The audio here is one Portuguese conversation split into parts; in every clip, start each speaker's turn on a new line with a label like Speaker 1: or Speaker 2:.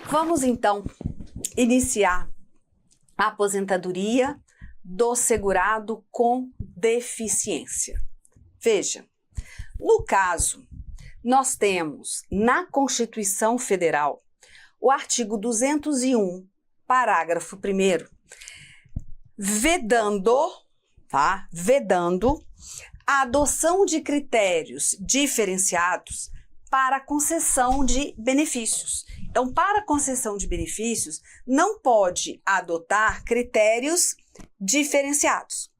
Speaker 1: Vamos então iniciar a aposentadoria do segurado com deficiência. Veja, no caso, nós temos na Constituição Federal o artigo 201, parágrafo 1º, vedando a adoção de critérios diferenciados para a concessão de benefícios. Então, para a concessão de benefícios, não pode adotar critérios diferenciados.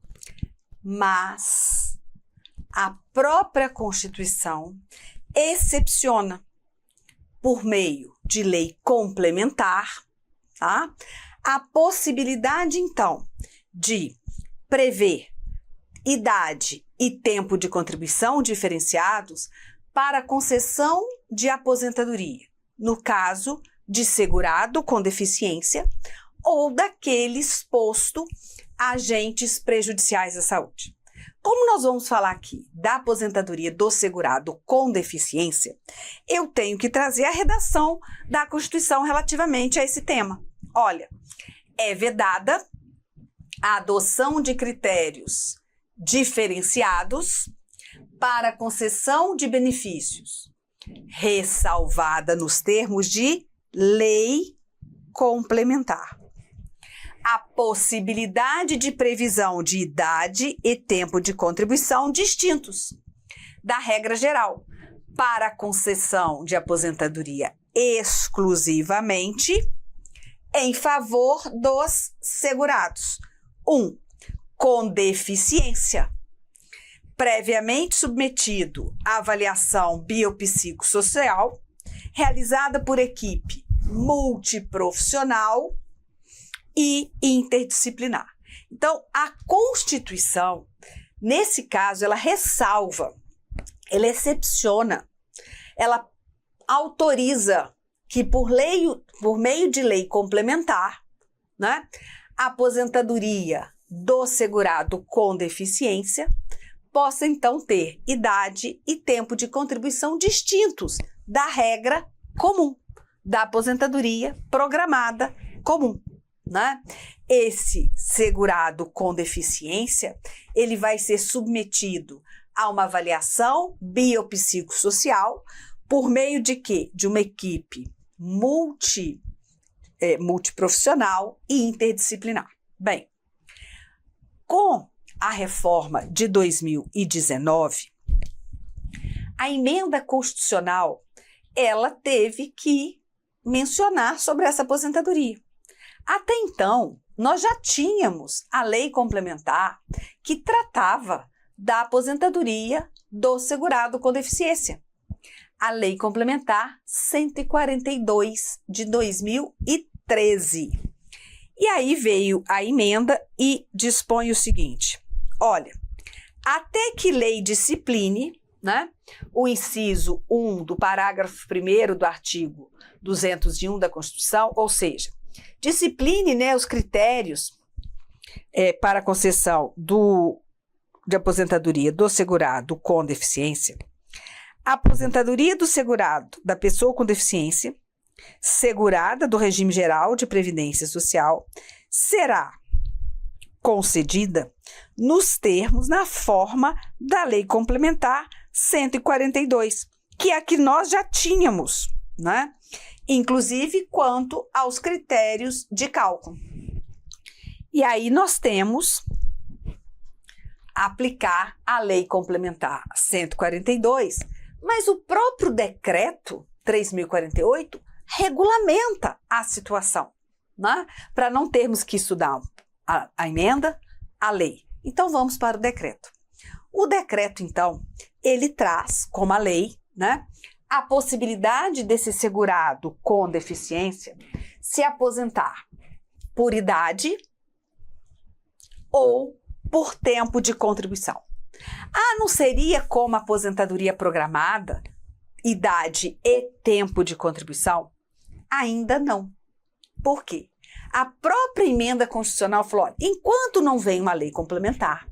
Speaker 1: Mas a própria Constituição excepciona, por meio de lei complementar, tá? A possibilidade, então, de prever idade e tempo de contribuição diferenciados para a concessão de aposentadoria, no caso de segurado com deficiência ou daquele exposto a agentes prejudiciais à saúde. Como nós vamos falar aqui da aposentadoria do segurado com deficiência, eu tenho que trazer a redação da Constituição relativamente a esse tema. Olha, é vedada a adoção de critérios diferenciados para a concessão de benefícios, ressalvada nos termos de lei complementar. A possibilidade de previsão de idade e tempo de contribuição distintos da regra geral para a concessão de aposentadoria exclusivamente em favor dos segurados. 1. Com deficiência, previamente submetido à avaliação biopsicossocial, realizada por equipe multiprofissional e interdisciplinar. Então, a Constituição, nesse caso, ela ressalva, ela excepciona, ela autoriza que por meio de lei complementar, né, a aposentadoria do segurado com deficiência possa então ter idade e tempo de contribuição distintos da regra comum, da aposentadoria programada comum, né? Esse segurado com deficiência, ele vai ser submetido a uma avaliação biopsicossocial por meio de quê? De uma equipe multiprofissional e interdisciplinar. Bem, com a reforma de 2019, a emenda constitucional, ela teve que mencionar sobre essa aposentadoria. Até então, nós já tínhamos a lei complementar que tratava da aposentadoria do segurado com deficiência. A lei complementar 142 de 2013. E aí veio a emenda e dispõe o seguinte: olha, até que lei discipline, né, o inciso 1 do parágrafo 1º do artigo 201 da Constituição, ou seja, discipline, né, os critérios para a concessão de aposentadoria do segurado com deficiência, a aposentadoria do segurado da pessoa com deficiência, segurada do regime geral de previdência social, será concedida nos termos, na forma da lei complementar 142, que é a que nós já tínhamos, né? Inclusive quanto aos critérios de cálculo. E aí nós temos aplicar a lei complementar 142, mas o próprio decreto 3.048 regulamenta a situação, né? Para não termos que estudar a emenda, a lei. Então vamos para o decreto. O decreto, então, ele traz, como a lei, né, a possibilidade desse segurado com deficiência se aposentar por idade ou por tempo de contribuição. Não seria como a aposentadoria programada, idade e tempo de contribuição? Ainda não. Por quê? A própria emenda constitucional falou: enquanto não vem uma lei complementar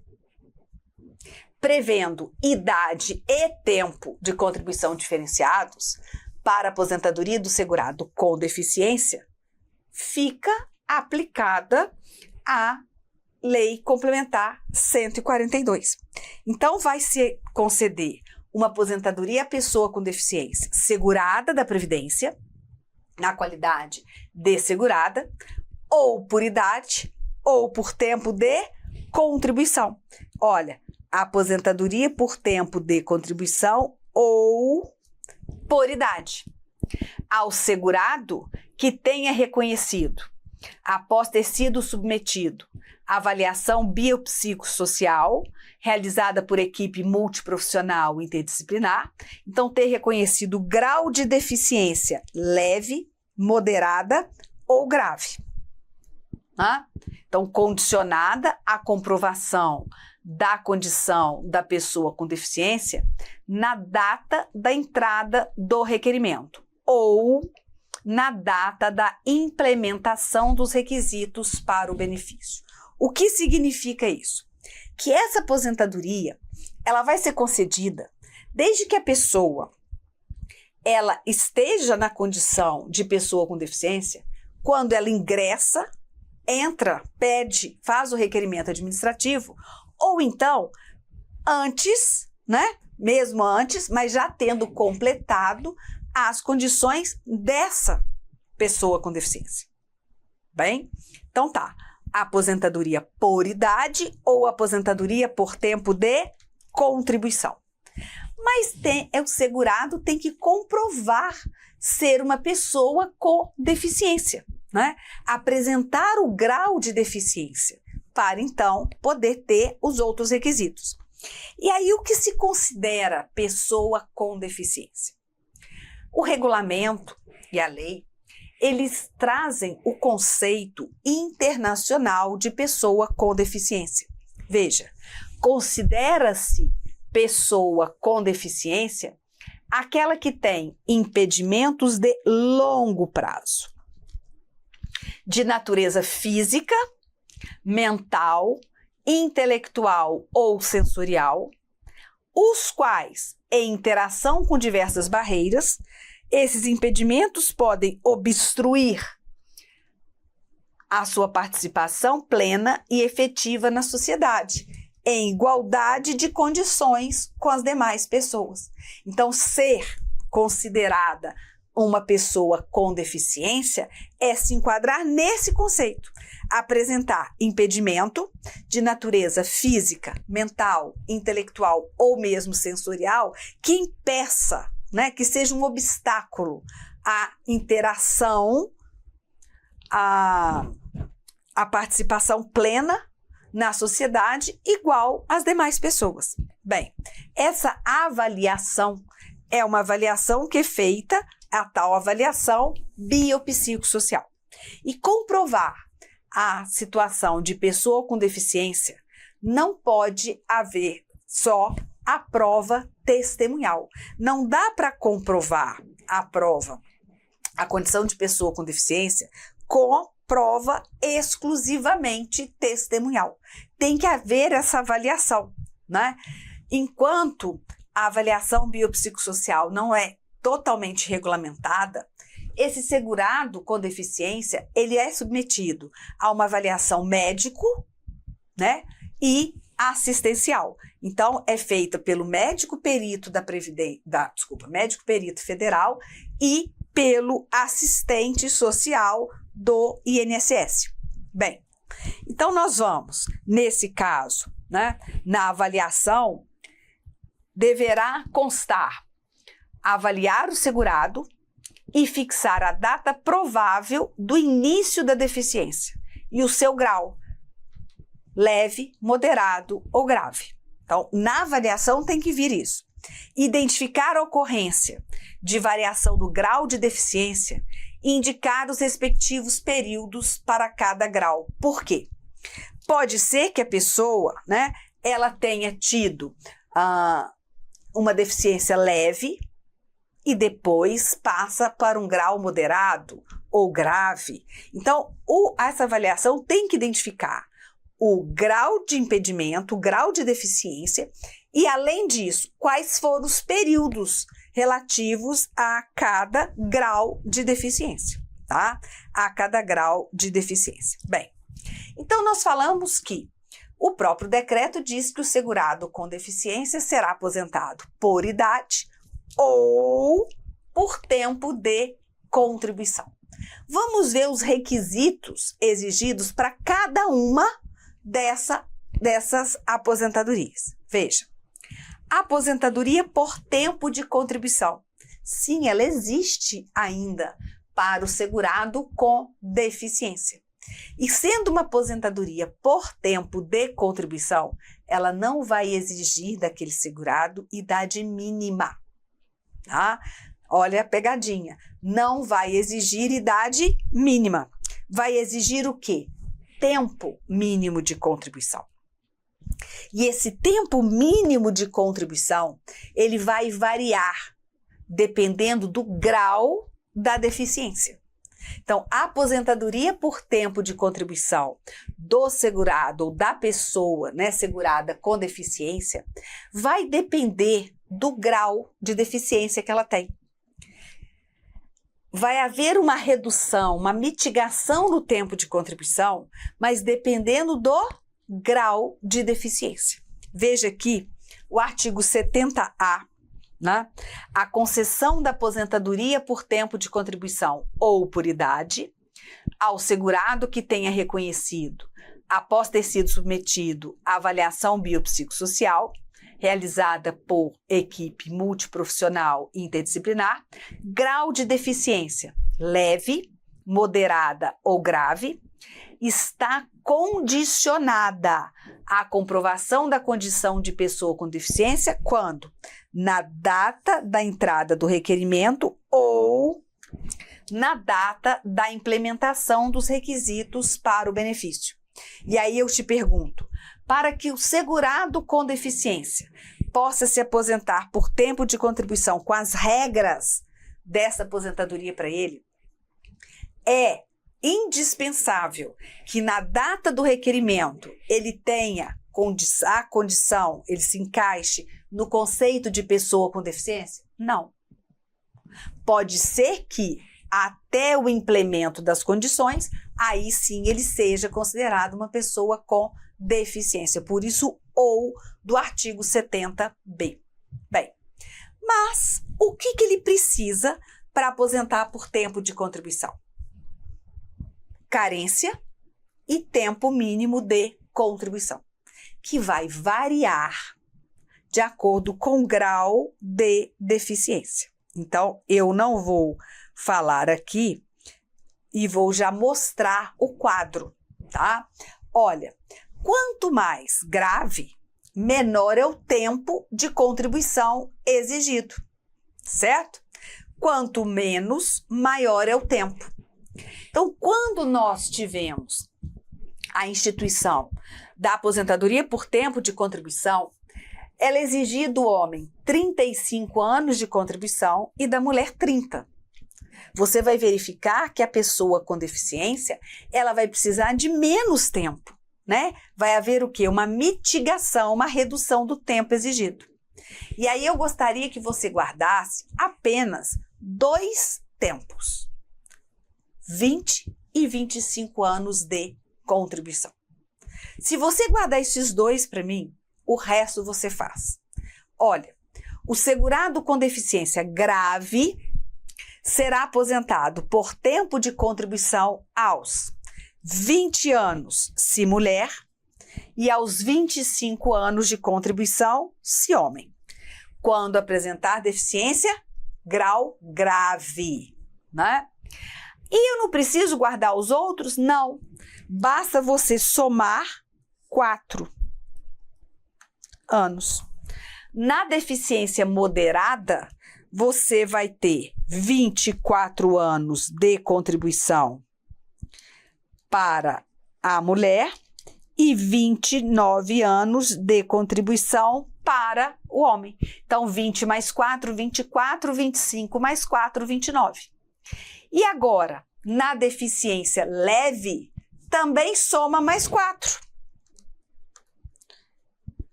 Speaker 1: prevendo idade e tempo de contribuição diferenciados, para a aposentadoria do segurado com deficiência, fica aplicada a Lei Complementar 142. Então, vai se conceder uma aposentadoria à pessoa com deficiência segurada da Previdência, na qualidade de segurada, ou por idade, ou por tempo de contribuição. Olha, aposentadoria por tempo de contribuição ou por idade. Ao segurado que tenha reconhecido, após ter sido submetido à avaliação biopsicossocial, realizada por equipe multiprofissional interdisciplinar, então ter reconhecido o grau de deficiência leve, moderada ou grave. Então, condicionada à comprovação da condição da pessoa com deficiência na data da entrada do requerimento ou na data da implementação dos requisitos para o benefício. O que significa isso? Que essa aposentadoria, ela vai ser concedida desde que a pessoa ela esteja na condição de pessoa com deficiência, quando ela ingressa, entra, pede, faz o requerimento administrativo, ou então antes, né? Mesmo antes, mas já tendo completado as condições dessa pessoa com deficiência. Bem, então tá. Aposentadoria por idade ou aposentadoria por tempo de contribuição. Mas o segurado tem que comprovar ser uma pessoa com deficiência, né? Apresentar o grau de deficiência para, então, poder ter os outros requisitos. E aí, o que se considera pessoa com deficiência? O regulamento e a lei, eles trazem o conceito internacional de pessoa com deficiência. Veja, considera-se pessoa com deficiência aquela que tem impedimentos de longo prazo, de natureza física, mental, intelectual ou sensorial, os quais, em interação com diversas barreiras, esses impedimentos podem obstruir a sua participação plena e efetiva na sociedade, em igualdade de condições com as demais pessoas. Então, ser considerada uma pessoa com deficiência é se enquadrar nesse conceito, apresentar impedimento de natureza física, mental, intelectual ou mesmo sensorial que impeça, né, que seja um obstáculo à interação, à participação plena na sociedade igual às demais pessoas. Bem, essa avaliação é uma avaliação que é feita, a tal avaliação biopsicossocial. E comprovar a situação de pessoa com deficiência não pode haver só a prova testemunhal. Não dá para comprovar a condição de pessoa com deficiência com prova exclusivamente testemunhal. Tem que haver essa avaliação, né? Enquanto a avaliação biopsicossocial não é totalmente regulamentada, esse segurado com deficiência, ele é submetido a uma avaliação médico, né, e assistencial. Então, é feita pelo médico perito médico perito federal e pelo assistente social do INSS. Bem, então nós vamos, nesse caso, né, na avaliação, deverá constar avaliar o segurado e fixar a data provável do início da deficiência e o seu grau, leve, moderado ou grave. Então, na avaliação tem que vir isso. Identificar a ocorrência de variação do grau de deficiência e indicar os respectivos períodos para cada grau. Por quê? Pode ser que a pessoa, né, ela tenha tido uma deficiência leve e depois passa para um grau moderado ou grave. Então, essa avaliação tem que identificar o grau de impedimento, o grau de deficiência e, além disso, quais foram os períodos relativos a cada grau de deficiência, tá? A cada grau de deficiência. Bem, então nós falamos que o próprio decreto diz que o segurado com deficiência será aposentado por idade ou por tempo de contribuição. Vamos ver os requisitos exigidos para cada uma dessas aposentadorias. Veja, aposentadoria por tempo de contribuição. Sim, ela existe ainda para o segurado com deficiência. E sendo uma aposentadoria por tempo de contribuição, ela não vai exigir daquele segurado idade mínima, tá? Olha a pegadinha. Não vai exigir idade mínima. Vai exigir o quê? Tempo mínimo de contribuição. E esse tempo mínimo de contribuição, ele vai variar dependendo do grau da deficiência. Então, a aposentadoria por tempo de contribuição do segurado ou da pessoa, né, segurada com deficiência, vai depender do grau de deficiência que ela tem. Vai haver uma redução, uma mitigação no tempo de contribuição, mas dependendo do grau de deficiência. Veja aqui o artigo 70A, né? A concessão da aposentadoria por tempo de contribuição ou por idade ao segurado que tenha reconhecido, após ter sido submetido à avaliação biopsicossocial, realizada por equipe multiprofissional interdisciplinar, grau de deficiência leve, moderada ou grave, está condicionada à comprovação da condição de pessoa com deficiência quando? Na data da entrada do requerimento ou na data da implementação dos requisitos para o benefício. E aí eu te pergunto, para que o segurado com deficiência possa se aposentar por tempo de contribuição com as regras dessa aposentadoria para ele, é indispensável que na data do requerimento ele tenha a condição, ele se encaixe no conceito de pessoa com deficiência? Não. Pode ser que até o implemento das condições, aí sim ele seja considerado uma pessoa com deficiência. Por isso, ou do artigo 70B. Bem, mas o que ele precisa para aposentar por tempo de contribuição? Carência e tempo mínimo de contribuição, que vai variar de acordo com o grau de deficiência. Então, eu não vou falar aqui e vou já mostrar o quadro, tá? Olha, quanto mais grave, menor é o tempo de contribuição exigido, certo? Quanto menos, maior é o tempo. Então, quando nós tivemos a instituição da aposentadoria por tempo de contribuição, ela exigia do homem 35 anos de contribuição e da mulher 30. Você vai verificar que a pessoa com deficiência, ela vai precisar de menos tempo, né? Vai haver o quê? Uma mitigação, uma redução do tempo exigido. E aí eu gostaria que você guardasse apenas 2 tempos. 20 e 25 anos de contribuição. Se você guardar esses 2 para mim, o resto você faz. Olha, o segurado com deficiência grave será aposentado por tempo de contribuição aos 20 anos, se mulher, e aos 25 anos de contribuição, se homem. Quando apresentar deficiência, grau grave, né? E eu não preciso guardar os outros? Não. Basta você somar 4 anos. Na deficiência moderada, você vai ter 24 anos de contribuição para a mulher e 29 anos de contribuição para o homem. Então, 20 mais 4, 24, 25 mais 4, 29. E agora, na deficiência leve, também soma mais 4.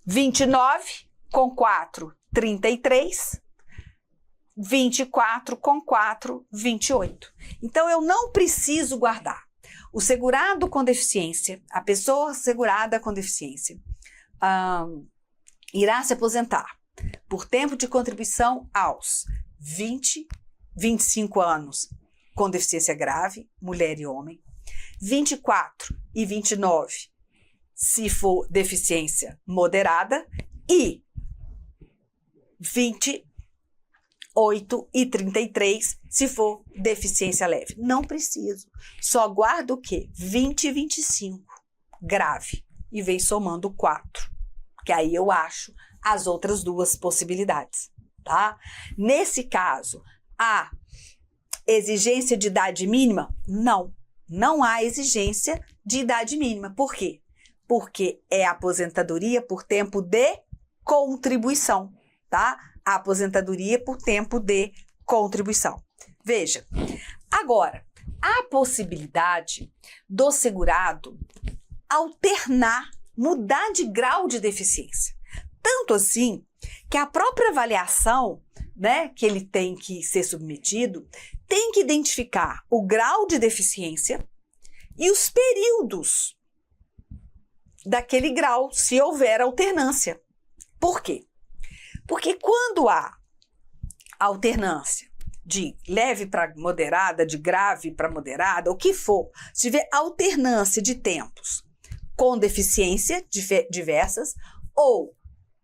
Speaker 1: 29 com 4, 33. 24 com 4, 28. Então, eu não preciso guardar. O segurado com deficiência, a pessoa segurada com deficiência, irá se aposentar por tempo de contribuição aos 20, 25 anos com deficiência grave, mulher e homem, 24 e 29 se for deficiência moderada e 28 e 33 se for deficiência leve. Não preciso. Só guardo o quê? 20 e 25, grave. E vem somando 4, que aí eu acho as outras duas possibilidades, tá? Nesse caso, há exigência de idade mínima? Não. Não há exigência de idade mínima. Por quê? Porque é aposentadoria por tempo de contribuição, tá? A aposentadoria por tempo de contribuição. Veja, agora, há possibilidade do segurado alternar, mudar de grau de deficiência. Tanto assim que a própria avaliação, né, que ele tem que ser submetido, tem que identificar o grau de deficiência e os períodos daquele grau, se houver alternância. Por quê? Porque quando há alternância de leve para moderada, de grave para moderada, o que for, se tiver alternância de tempos com deficiência diversas ou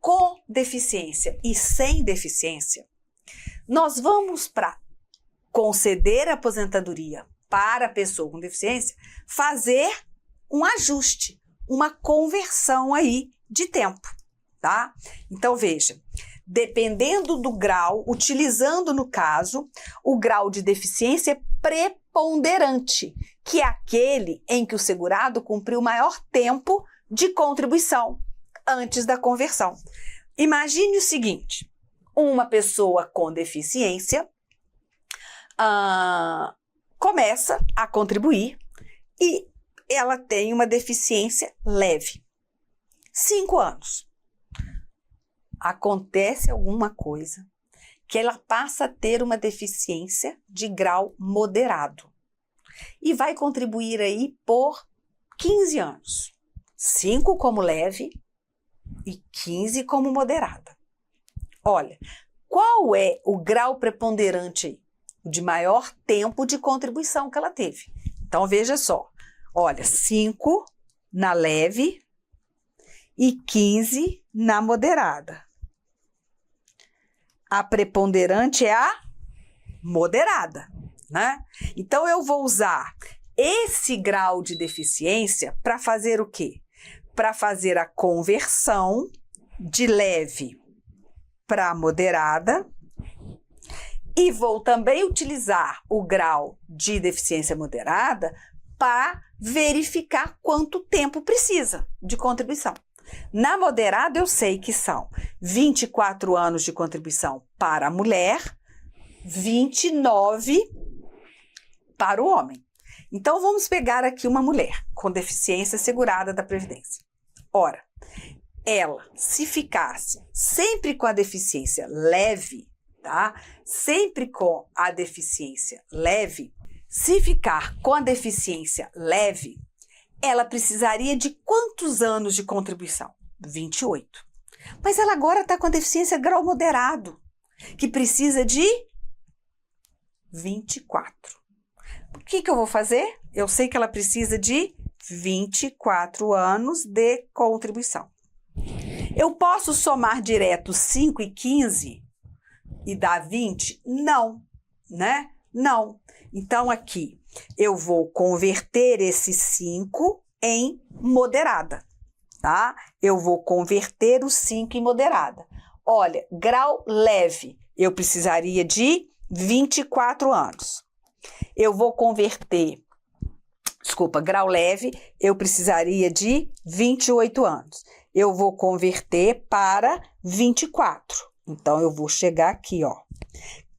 Speaker 1: com deficiência e sem deficiência, nós vamos para conceder a aposentadoria para a pessoa com deficiência, fazer um ajuste, uma conversão aí de tempo, tá? Então, veja, dependendo do grau, utilizando, no caso, o grau de deficiência preponderante, que é aquele em que o segurado cumpriu maior tempo de contribuição antes da conversão. Imagine o seguinte, uma pessoa com deficiência começa a contribuir e ela tem uma deficiência leve. 5 anos. Acontece alguma coisa que ela passa a ter uma deficiência de grau moderado e vai contribuir aí por 15 anos. 5 como leve e 15 como moderada. Olha, qual é o grau preponderante aí? De maior tempo de contribuição que ela teve. Então, veja só. Olha, 5 na leve e 15 na moderada. A preponderante é a moderada, né? Então, eu vou usar esse grau de deficiência para fazer o quê? Para fazer a conversão de leve para moderada e vou também utilizar o grau de deficiência moderada para verificar quanto tempo precisa de contribuição. Na moderada, eu sei que são 24 anos de contribuição para a mulher, 29 para o homem. Então, vamos pegar aqui uma mulher com deficiência segurada da Previdência. Ora, ela, se ficasse sempre com a deficiência leve, tá? Sempre com a deficiência leve, se ficar com a deficiência leve, ela precisaria de quantos anos de contribuição? 28. Mas ela agora está com a deficiência grau moderado, que precisa de 24. O que eu vou fazer? Eu sei que ela precisa de 24 anos de contribuição. Eu posso somar direto 5 e 15 e dar 20? Não, né? Não. Então, aqui, eu vou converter esse 5 em moderada, tá? Eu vou converter o 5 em moderada. Olha, grau leve, eu precisaria de 24 anos. Eu vou converter, grau leve, eu precisaria de 28 anos. Eu vou converter para 24. Então, eu vou chegar aqui, ó.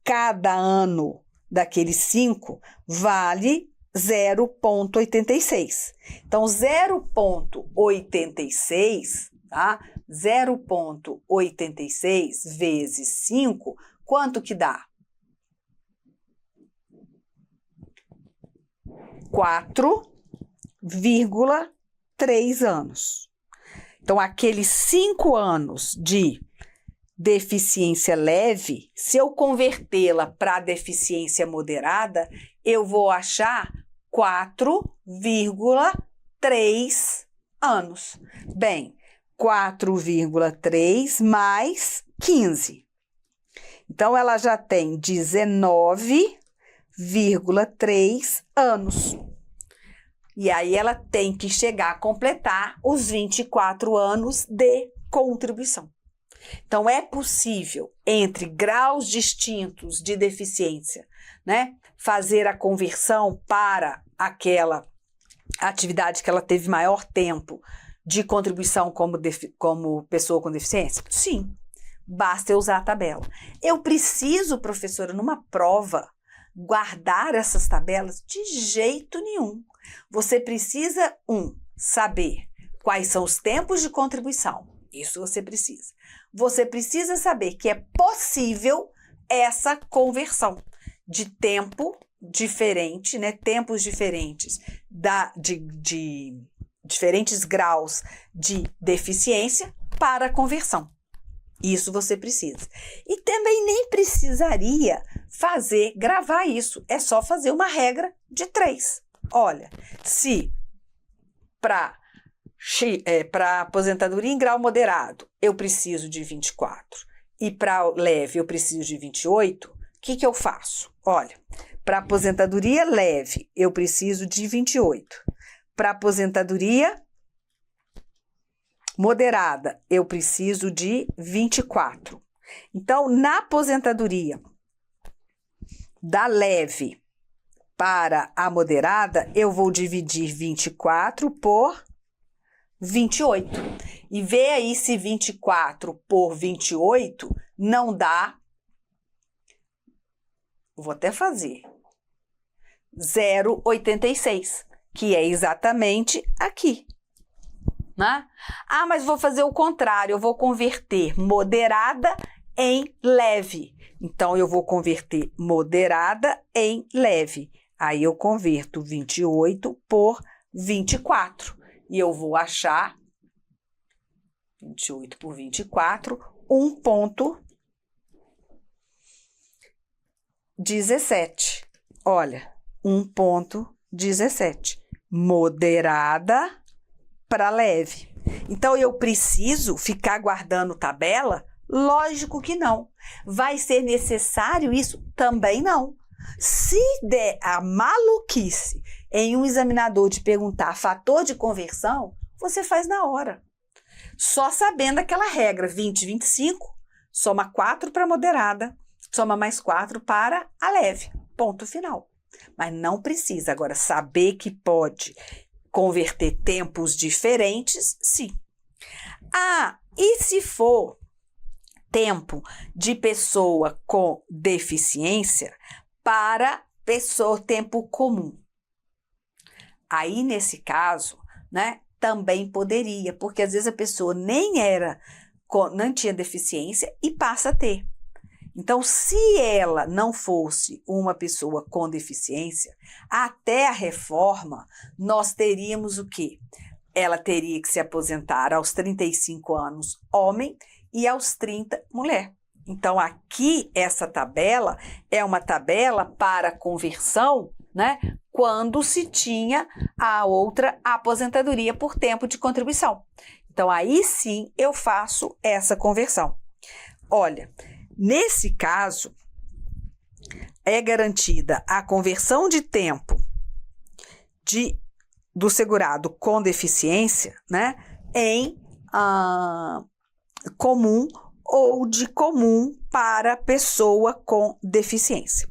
Speaker 1: Cada ano daqueles 5 vale 0,86. Então, 0,86, tá? 0,86 vezes 5, quanto que dá? 4,3 anos. Então, aqueles 5 anos de deficiência leve, se eu convertê-la para deficiência moderada, eu vou achar 4,3 anos. Bem, 4,3 mais 15. Então, ela já tem 19,3 anos. E aí, ela tem que chegar a completar os 24 anos de contribuição. Então, é possível, entre graus distintos de deficiência, né, fazer a conversão para aquela atividade que ela teve maior tempo de contribuição como pessoa com deficiência? Sim, basta eu usar a tabela. Eu preciso, professora, numa prova, guardar essas tabelas? De jeito nenhum. Você precisa, saber quais são os tempos de contribuição. Isso você precisa. Você precisa saber que é possível essa conversão de tempo diferente, né? Tempos diferentes de diferentes graus de deficiência para a conversão. Isso você precisa. E também nem precisaria gravar isso. É só fazer uma regra de 3. Olha, se para aposentadoria em grau moderado eu preciso de 24 e para leve eu preciso de 28, o que eu faço? Olha, para aposentadoria leve eu preciso de 28. Para aposentadoria moderada eu preciso de 24. Então, na aposentadoria da leve para a moderada, eu vou dividir 24 por 28. E vê aí se 24 por 28 não dá. Vou até fazer 0,86, que é exatamente aqui, né? Ah, mas vou fazer o contrário, eu vou converter moderada em leve. Então, eu vou converter moderada em leve. Aí, eu converto 28 por 24. E eu vou achar 28 por 24, 1,17. Olha, 1,17. Moderada para leve. Então, eu preciso ficar guardando tabela? Lógico que não. Vai ser necessário isso? Também não. Se der a maluquice em um examinador de perguntar fator de conversão, você faz na hora. Só sabendo aquela regra 20, 25, soma 4 para a moderada, soma mais 4 para a leve. Ponto final. Mas não precisa. Agora, saber que pode converter tempos diferentes, sim. Ah, e se for tempo de pessoa com deficiência para tempo comum? Aí, nesse caso, né, também poderia, porque às vezes a pessoa não tinha deficiência e passa a ter. Então, se ela não fosse uma pessoa com deficiência, até a reforma, nós teríamos o quê? Ela teria que se aposentar aos 35 anos, homem, e aos 30, mulher. Então, aqui, essa tabela é uma tabela para conversão, né? Quando se tinha a outra aposentadoria por tempo de contribuição. Então, aí sim eu faço essa conversão. Olha, nesse caso, é garantida a conversão de tempo do segurado com deficiência, né, em comum ou de comum para pessoa com deficiência.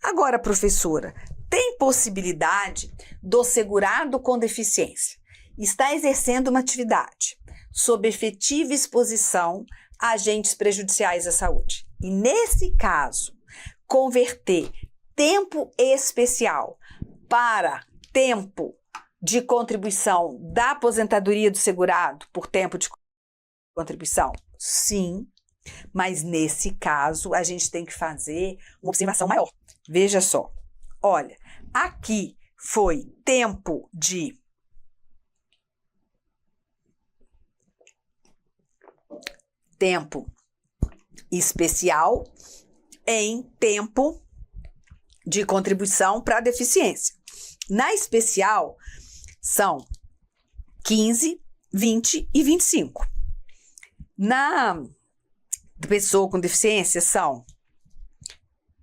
Speaker 1: Agora, professora, tem possibilidade do segurado com deficiência estar exercendo uma atividade sob efetiva exposição a agentes prejudiciais à saúde. E, nesse caso, converter tempo especial para tempo de contribuição da aposentadoria do segurado por tempo de contribuição? Sim, mas nesse caso a gente tem que fazer uma observação maior. Veja só, olha, aqui foi tempo especial em tempo de contribuição para a deficiência. Na especial, são 15, 20 e 25. Na pessoa com deficiência, são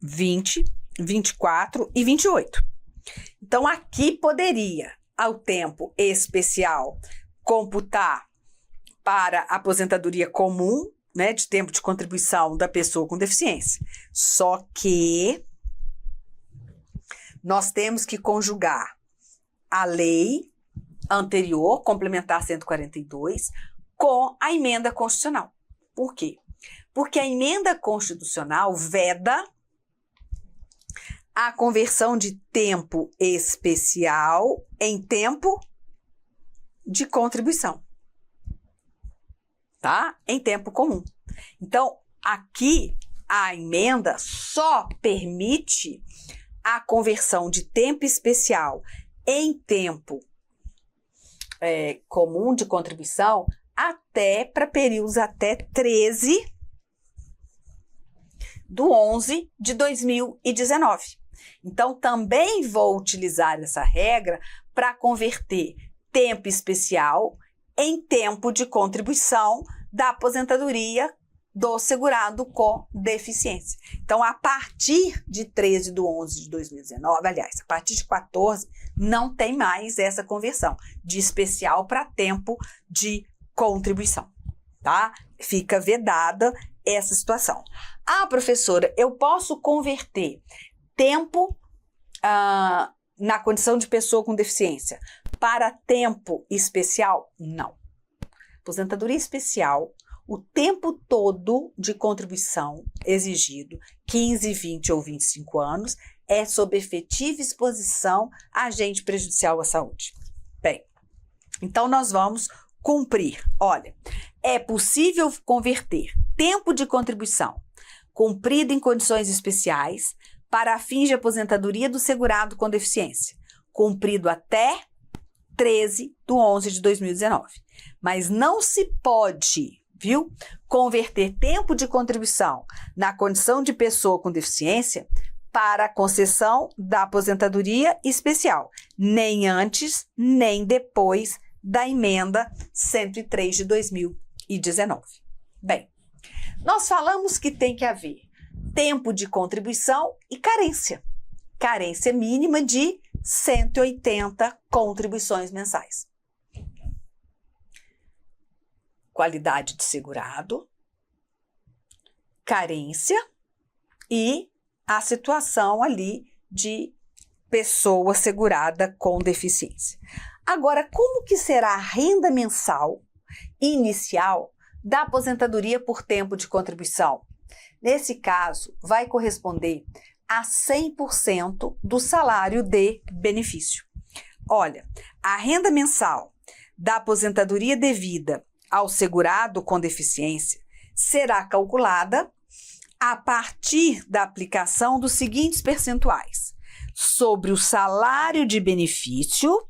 Speaker 1: 20, 24 e 28. Então, aqui poderia, ao tempo especial, computar para a aposentadoria comum, né, de tempo de contribuição da pessoa com deficiência. Só que nós temos que conjugar a lei anterior, complementar 142, com a emenda constitucional. Por quê? Porque a emenda constitucional veda a conversão de tempo especial em tempo de contribuição, tá? Em tempo comum. Então, aqui a emenda só permite a conversão de tempo especial em tempo comum de contribuição até para períodos até 13/11/2019. Então, também vou utilizar essa regra para converter tempo especial em tempo de contribuição da aposentadoria do segurado com deficiência. Então, a partir de 13/11/2019, aliás, a partir de 14, não tem mais essa conversão de especial para tempo de contribuição, tá? Fica vedada essa situação. Ah, professora, eu posso converter tempo na condição de pessoa com deficiência para tempo especial? Não. Aposentadoria especial, o tempo todo de contribuição exigido, 15, 20 ou 25 anos, é sob efetiva exposição a agente prejudicial à saúde. Bem, então nós vamos cumprir. Olha, é possível converter tempo de contribuição cumprido em condições especiais para fins de aposentadoria do segurado com deficiência, cumprido até 13/11/2019. Mas não se pode, converter tempo de contribuição na condição de pessoa com deficiência para a concessão da aposentadoria especial, nem antes, nem depois da emenda 103 de 2019. Bem, nós falamos que tem que haver tempo de contribuição e carência. Carência mínima de 180 contribuições mensais. Qualidade de segurado, carência e a situação ali de pessoa segurada com deficiência. Agora, como que será a renda mensal inicial da aposentadoria por tempo de contribuição? Nesse caso, vai corresponder a 100% do salário de benefício. Olha, a renda mensal da aposentadoria devida ao segurado com deficiência será calculada a partir da aplicação dos seguintes percentuais: sobre o salário de benefício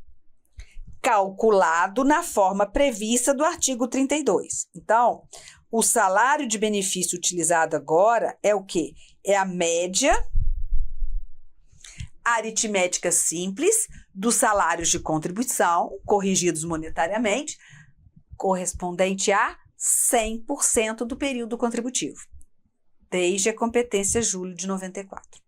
Speaker 1: calculado na forma prevista do artigo 32. Então, o salário de benefício utilizado agora é o quê? É a média aritmética simples dos salários de contribuição, corrigidos monetariamente, correspondente a 100% do período contributivo, desde a competência julho de 94.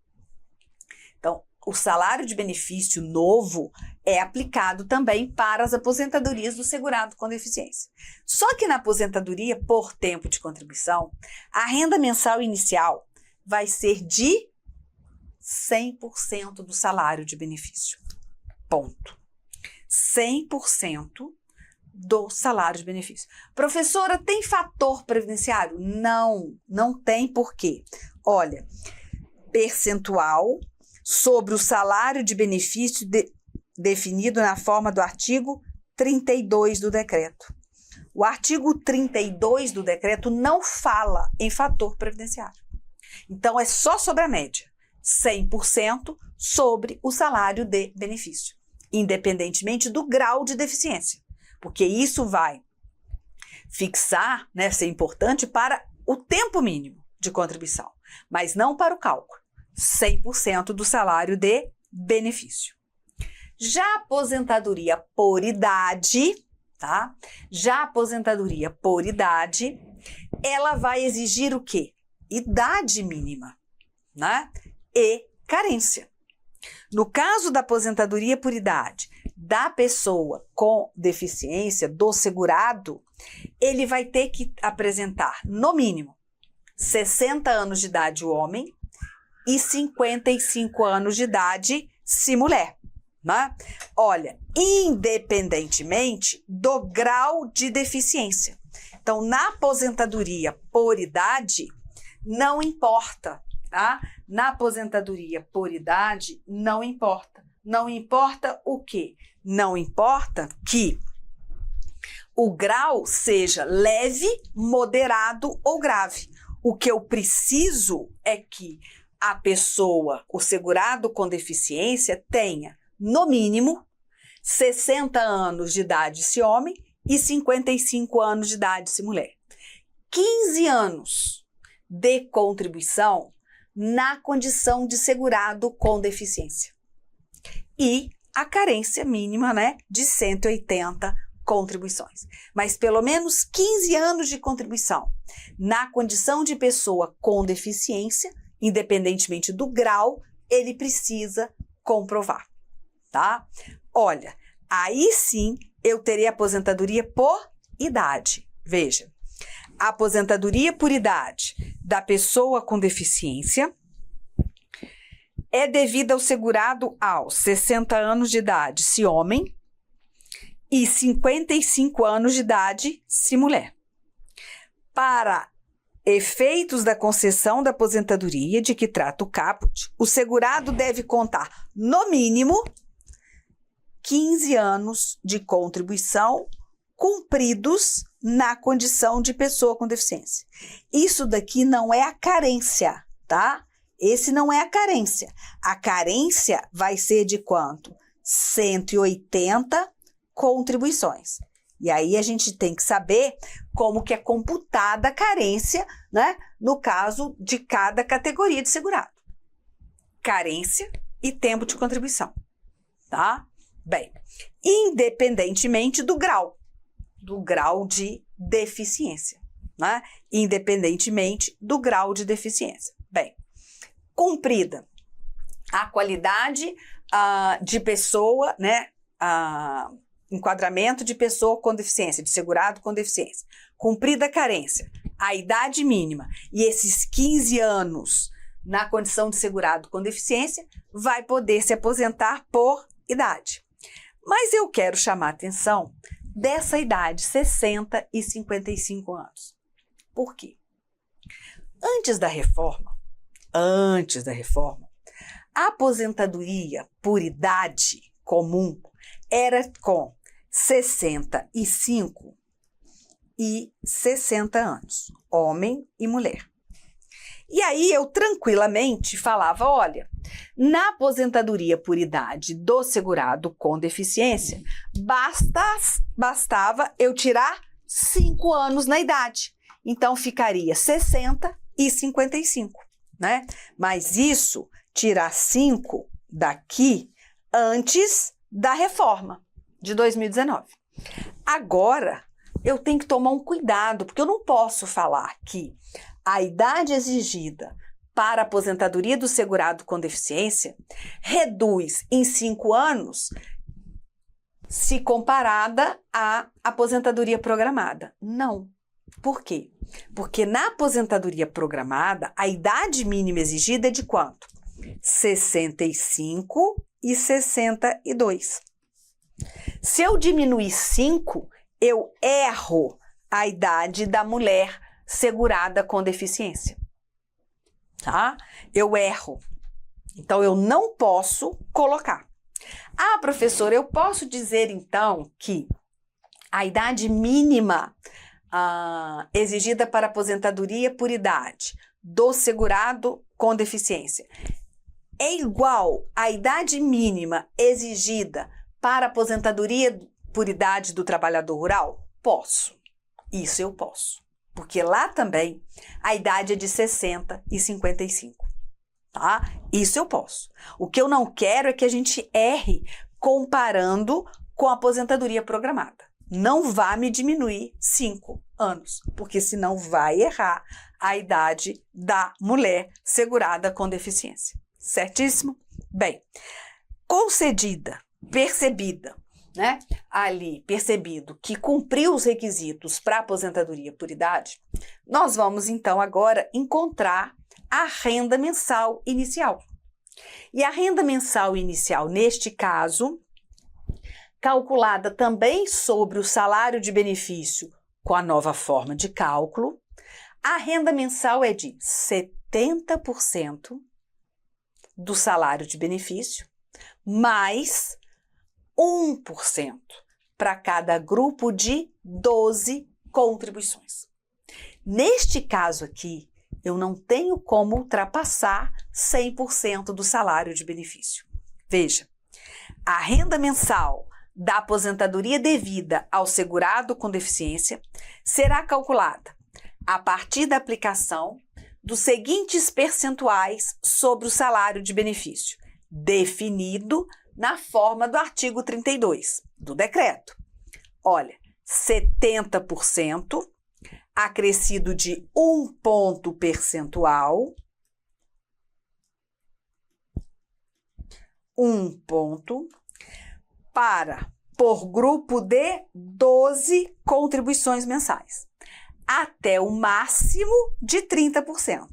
Speaker 1: Então, o salário de benefício novo é aplicado também para as aposentadorias do segurado com deficiência. Só que na aposentadoria por tempo de contribuição, a renda mensal inicial vai ser de 100% do salário de benefício. Ponto. 100% do salário de benefício. Professora, tem fator previdenciário? Não, não tem por quê. Olha, percentual sobre o salário de benefício definido na forma do artigo 32 do decreto. O artigo 32 do decreto não fala em fator previdenciário. Então, é só sobre a média. 100% sobre o salário de benefício, independentemente do grau de deficiência, porque isso vai fixar, né, ser importante para o tempo mínimo de contribuição, mas não para o cálculo, 100% do salário de benefício. Já a aposentadoria por idade, tá? Já a aposentadoria por idade, ela vai exigir o quê? Idade mínima, né? E carência. No caso da aposentadoria por idade da pessoa com deficiência, do segurado, ele vai ter que apresentar, no mínimo, 60 anos de idade o homem e 55 anos de idade se mulher, né? Olha, independentemente do grau de deficiência. Então, na aposentadoria por idade, não importa, tá? Na aposentadoria por idade, não importa. Não importa o quê? Não importa que o grau seja leve, moderado ou grave. O que eu preciso é que a pessoa, o segurado com deficiência, tenha, no mínimo, 60 anos de idade se homem e 55 anos de idade se mulher. 15 anos de contribuição na condição de segurado com deficiência. E a carência mínima, né, de 180 contribuições. Mas pelo menos 15 anos de contribuição na condição de pessoa com deficiência, independentemente do grau, ele precisa comprovar, tá? Olha, aí sim eu terei aposentadoria por idade. Veja, a aposentadoria por idade da pessoa com deficiência é devida ao segurado aos 60 anos de idade se homem e 55 anos de idade se mulher. Para efeitos da concessão da aposentadoria de que trata o caput, o segurado deve contar, no mínimo, 15 anos de contribuição cumpridos na condição de pessoa com deficiência. Isso daqui não é a carência, tá? Esse não é a carência. A carência vai ser de quanto? 180 contribuições. E aí a gente tem que saber como que é computada a carência, né? No caso de cada categoria de segurado. Carência e tempo de contribuição, tá? Bem, independentemente do grau de deficiência, né? Independentemente do grau de deficiência. Bem, cumprida a qualidade de pessoa, né? Enquadramento de pessoa com deficiência, de segurado com deficiência. Cumprida a carência, a idade mínima e esses 15 anos na condição de segurado com deficiência, vai poder se aposentar por idade. Mas eu quero chamar a atenção dessa idade, 60 e 55 anos. Por quê? Antes da reforma, a aposentadoria por idade comum era com 65 e 60 anos, homem e mulher. E aí eu tranquilamente falava, olha, na aposentadoria por idade do segurado com deficiência, bastava eu tirar 5 anos na idade. Então ficaria 60 e 55, né? Mas isso, tirar 5 daqui antes da reforma de 2019. Agora, eu tenho que tomar um cuidado, porque eu não posso falar que a idade exigida para a aposentadoria do segurado com deficiência reduz em 5 anos se comparada à aposentadoria programada. Não. Por quê? Porque na aposentadoria programada, a idade mínima exigida é de quanto? 65 e 62. Se eu diminuir 5, eu erro a idade da mulher segurada com deficiência, tá? Eu erro. Então, eu não posso colocar. Ah, professora, eu posso dizer, então, que a idade mínima exigida para aposentadoria por idade do segurado com deficiência é igual à idade mínima exigida para a aposentadoria por idade do trabalhador rural? Posso. Isso eu posso. Porque lá também a idade é de 60 e 55. Tá? Isso eu posso. O que eu não quero é que a gente erre comparando com a aposentadoria programada. Não vá me diminuir 5 anos, porque senão vai errar a idade da mulher segurada com deficiência. Certíssimo? Bem, concedida, percebida, né? Ali, percebido que cumpriu os requisitos para aposentadoria por idade, nós vamos então agora encontrar a renda mensal inicial. E a renda mensal inicial, neste caso, calculada também sobre o salário de benefício com a nova forma de cálculo, a renda mensal é de 70% do salário de benefício, mais 1% para cada grupo de 12 contribuições. Neste caso aqui, eu não tenho como ultrapassar 100% do salário de benefício. Veja, a renda mensal da aposentadoria devida ao segurado com deficiência será calculada a partir da aplicação dos seguintes percentuais sobre o salário de benefício, definido na forma do artigo 32 do decreto. Olha, 70% acrescido de 1 ponto percentual, 1 ponto, por grupo de 12 contribuições mensais, até o máximo de 30%.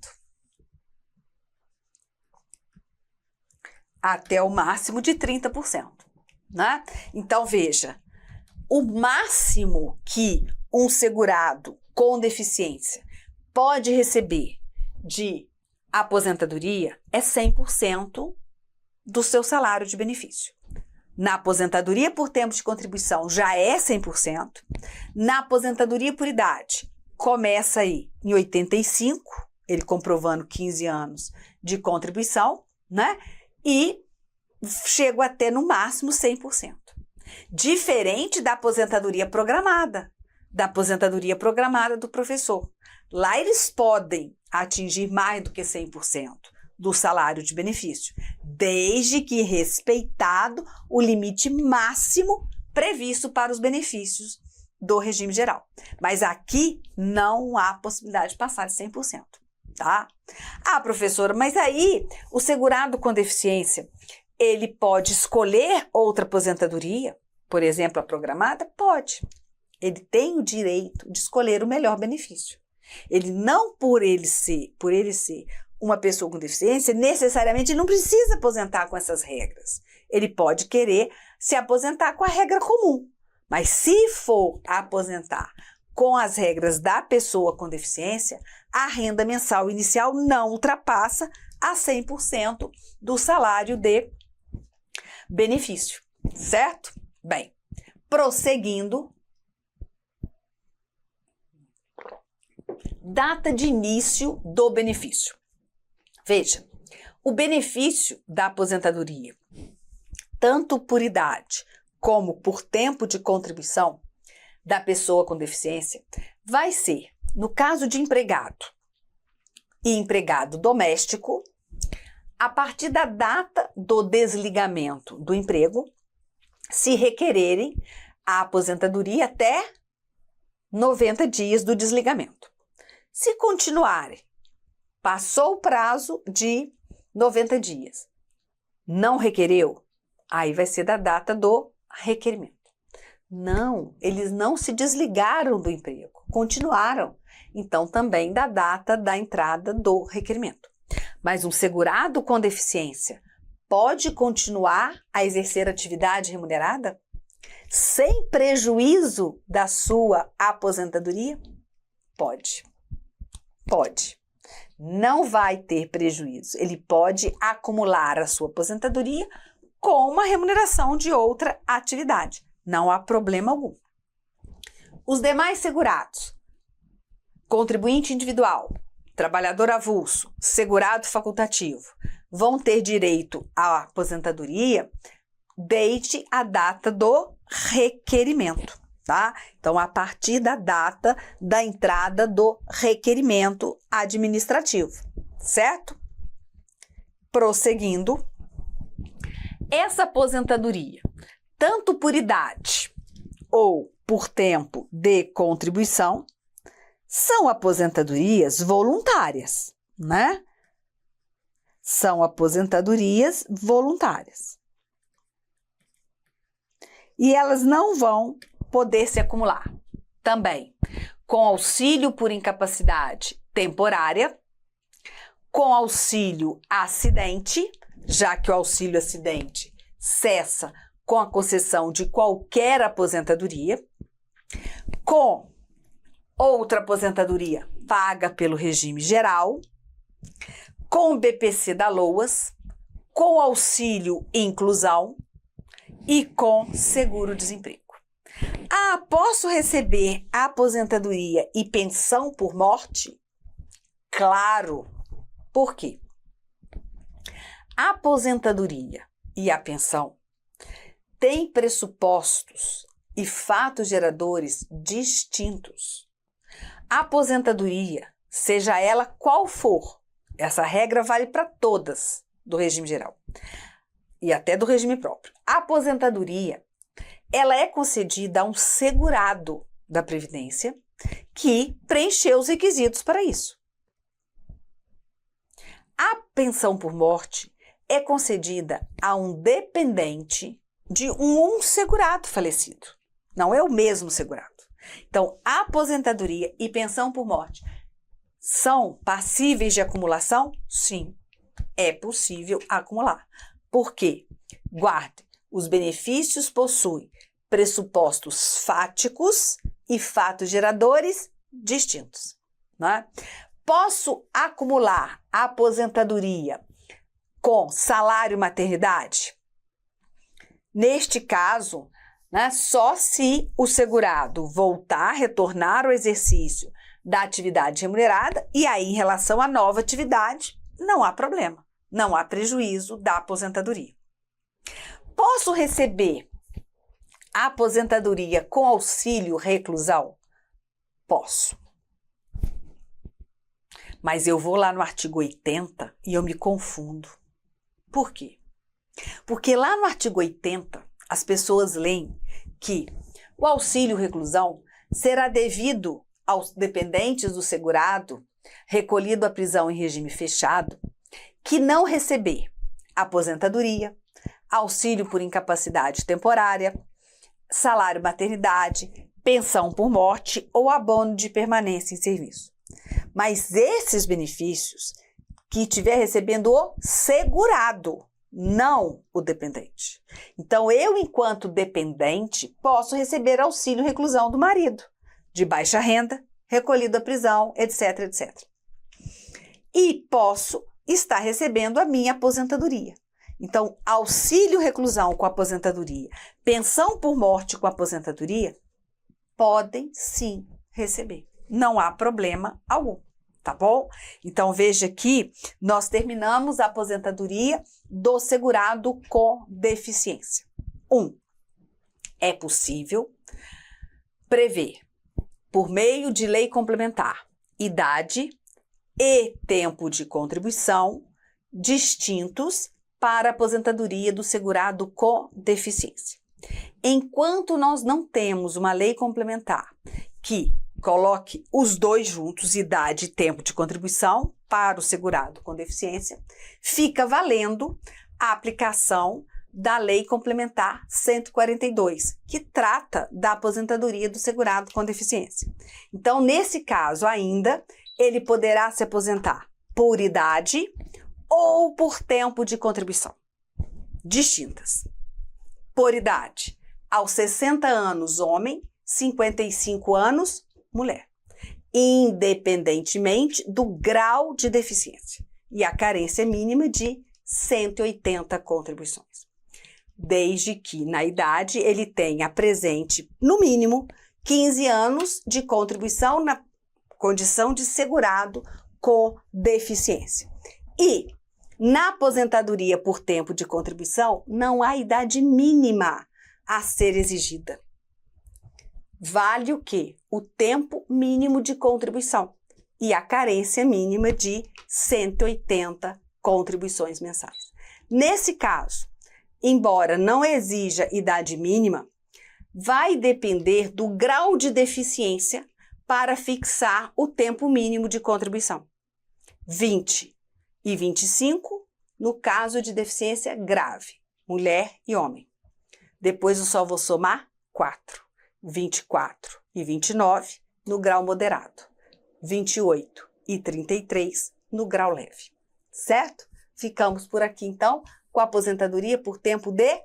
Speaker 1: Até o máximo de 30%, né? Então, veja, o máximo que um segurado com deficiência pode receber de aposentadoria é 100% do seu salário de benefício. Na aposentadoria por tempo de contribuição já é 100%. Na aposentadoria por idade, começa aí em 85, ele comprovando 15 anos de contribuição, né? E chego até no máximo 100%. Diferente da aposentadoria programada do professor. Lá eles podem atingir mais do que 100% do salário de benefício, desde que respeitado o limite máximo previsto para os benefícios do regime geral. Mas aqui não há possibilidade de passar de 100%, tá? Ah, professora, mas aí o segurado com deficiência, ele pode escolher outra aposentadoria, por exemplo, a programada? Pode. Ele tem o direito de escolher o melhor benefício. Ele não, por ele ser uma pessoa com deficiência, necessariamente não precisa aposentar com essas regras. Ele pode querer se aposentar com a regra comum. Mas se for aposentar com as regras da pessoa com deficiência, a renda mensal inicial não ultrapassa a 100% do salário de benefício, certo? Bem, prosseguindo. Data de início do benefício. Veja, o benefício da aposentadoria, tanto por idade como por tempo de contribuição da pessoa com deficiência, vai ser, no caso de empregado e empregado doméstico, a partir da data do desligamento do emprego, se requererem a aposentadoria até 90 dias do desligamento. Se continuarem, passou o prazo de 90 dias, não requereu, aí vai ser da data do requerimento. Não, eles não se desligaram do emprego, continuaram. Então, também da data da entrada do requerimento. Mas um segurado com deficiência pode continuar a exercer atividade remunerada sem prejuízo da sua aposentadoria? Pode. Pode. Não vai ter prejuízo. Ele pode acumular a sua aposentadoria com uma remuneração de outra atividade. Não há problema algum. Os demais segurados, contribuinte individual, trabalhador avulso, segurado facultativo, vão ter direito à aposentadoria desde a data do requerimento, tá? Então, a partir da data da entrada do requerimento administrativo, certo? Prosseguindo, essa aposentadoria, tanto por idade ou por tempo de contribuição, são aposentadorias voluntárias, né? São aposentadorias voluntárias. E elas não vão poder se acumular também com auxílio por incapacidade temporária, com auxílio acidente, já que o auxílio acidente cessa com a concessão de qualquer aposentadoria, com outra aposentadoria paga pelo regime geral, com BPC da LOAS, com auxílio inclusão e com seguro-desemprego. Ah, posso receber aposentadoria e pensão por morte? Claro. Por quê? A aposentadoria e a pensão têm pressupostos e fatos geradores distintos. A aposentadoria, seja ela qual for, essa regra vale para todas do regime geral e até do regime próprio. A aposentadoria, ela é concedida a um segurado da Previdência que preencheu os requisitos para isso. A pensão por morte é concedida a um dependente de um segurado falecido. Não é o mesmo segurado. Então, a aposentadoria e pensão por morte são passíveis de acumulação? Sim, é possível acumular. Por quê? Guarde, os benefícios possuem pressupostos fáticos e fatos geradores distintos, né? Posso acumular a aposentadoria com salário maternidade? Neste caso, né, só se o segurado retornar ao exercício da atividade remunerada, e aí, em relação à nova atividade, não há problema, não há prejuízo da aposentadoria. Posso receber a aposentadoria com auxílio reclusão? Posso. Mas eu vou lá no artigo 80 e eu me confundo. Por quê? Porque lá no artigo 80, as pessoas leem que o auxílio reclusão será devido aos dependentes do segurado recolhido à prisão em regime fechado que não receber aposentadoria, auxílio por incapacidade temporária, salário maternidade, pensão por morte ou abono de permanência em serviço. Mas esses benefícios que estiver recebendo o segurado, não o dependente. Então, eu, enquanto dependente, posso receber auxílio reclusão do marido, de baixa renda, recolhido à prisão, etc, etc. E posso estar recebendo a minha aposentadoria. Então, auxílio reclusão com aposentadoria, pensão por morte com aposentadoria, podem sim receber. Não há problema algum, tá bom? Então, veja que nós terminamos a aposentadoria do segurado com deficiência. 1. É possível prever, por meio de lei complementar, idade e tempo de contribuição distintos para a aposentadoria do segurado com deficiência. Enquanto nós não temos uma lei complementar que coloque os dois juntos, idade e tempo de contribuição, para o segurado com deficiência, fica valendo a aplicação da Lei Complementar 142, que trata da aposentadoria do segurado com deficiência. Então, nesse caso ainda, ele poderá se aposentar por idade ou por tempo de contribuição, distintas. Por idade, aos 60 anos, homem, 55 anos, mulher, independentemente do grau de deficiência e a carência mínima de 180 contribuições. Desde que, na idade, ele tenha presente, no mínimo, 15 anos de contribuição na condição de segurado com deficiência. E na aposentadoria por tempo de contribuição, não há idade mínima a ser exigida. Vale o quê? O tempo mínimo de contribuição e a carência mínima de 180 contribuições mensais. Nesse caso, embora não exija idade mínima, vai depender do grau de deficiência para fixar o tempo mínimo de contribuição. 20 e 25 no caso de deficiência grave, mulher e homem. Depois eu só vou somar 4. 24 e 29 no grau moderado. 28 e 33 no grau leve. Certo? Ficamos por aqui, então, com a aposentadoria por tempo de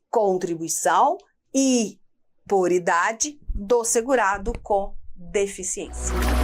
Speaker 1: contribuição e por idade do segurado com deficiência.